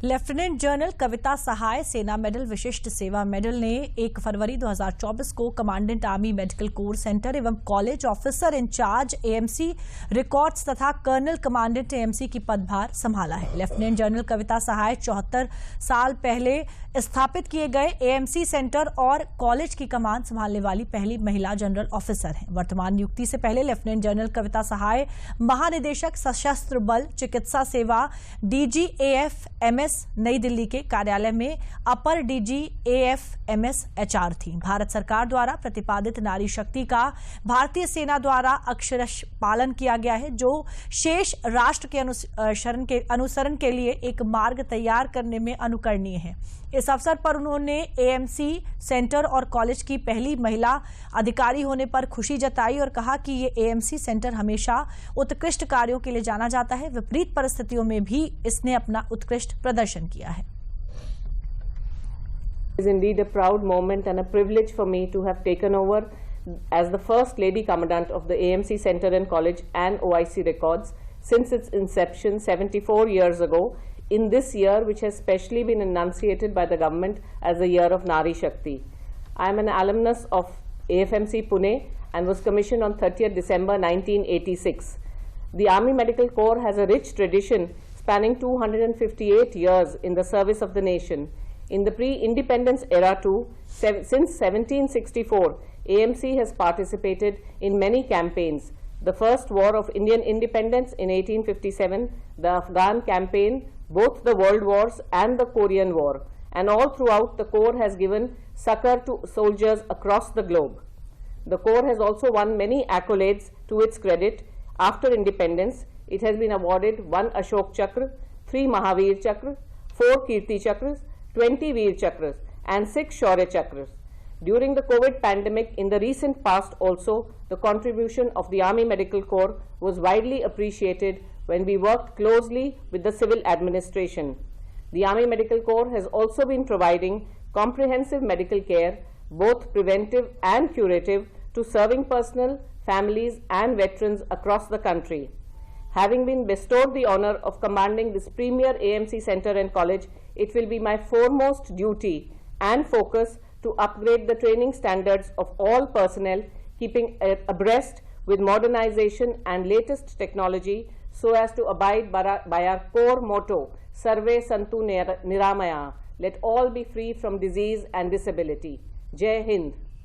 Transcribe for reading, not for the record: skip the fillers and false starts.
Lieutenant general कविता सहाय सेना medal विशिष्ट सेवा मेडल ने 1 फरवरी 2024 को commandant army medical corps centre एवं college officer in charge AMC records तथा कर्नल कमांडेंट एएमसी की पदभार संभाला है। लेफ्टिनेंट जनरल कविता सहाय 74 साल पहले स्थापित किए गए एएमसी सेंटर और कॉलेज की कमान संभालने वाली पहली महिला जनरल ऑफिसर हैं। वर्तमान नियुक्ति से पहले लेफ्टिनेंट जनरल कविता सहाय महानिदेशक सशस्त्र बल चिकित्सा सेवा DGAF-MS नई दिल्ली के कार्यालय में अपर DGAF-MS HR थी। भारत सरकार द्वारा प्रतिपादित नारी शक्ति का भारतीय सेना द्वारा अक्षरश पालन किया गया है, जो शेष राष्ट्र के अनुसरण के लिए एक मार्ग तैयार करने में अनुकरणीय है। इस अवसर पर उन्होंने एएमसी सेंटर और कॉलेज की पहली महिला अधिकारी होने पर खुशी जताई और कहा कि ये एएमसी सेंटर हमेशा उत्कृष्ट कार्यों के लिए जाना जाता है। विपरीत परिस्थितियों में भी इसने अपना उत्कृष्ट प्रदर्शन किया है। It is indeed a proud moment and a privilege for me to have taken over as the first lady commandant of the AMC Center and College and OIC records since its inception 74 years ago, in this year which has specially been enunciated by the government as the year of Nari Shakti. I am an alumnus of AFMC Pune and was commissioned on 30th December 1986. The Army Medical Corps has a rich tradition spanning 258 years in the service of the nation. In the pre-independence era too, since 1764, AMC has participated in many campaigns. The first war of Indian independence in 1857, the Afghan campaign, both the World Wars and the Korean War, and all throughout the Corps has given succor to soldiers across the globe. The Corps has also won many accolades to its credit. After independence, it has been awarded 1 Ashok Chakra, 3 Mahavir Chakras, 4 Kirti Chakras, 20 Veer Chakras, and 6 Shaurya Chakras. During the COVID pandemic in the recent past also, the contribution of the Army Medical Corps was widely appreciated when we worked closely with the civil administration. The Army Medical Corps has also been providing comprehensive medical care, both preventive and curative, to serving personnel, families and veterans across the country. Having been bestowed the honor of commanding this premier AMC Center and College, it will be my foremost duty and focus to upgrade the training standards of all personnel, keeping abreast with modernization and latest technology so as to abide by our core motto, Sarve Santu Niramaya, let all be free from disease and disability. Jai Hind.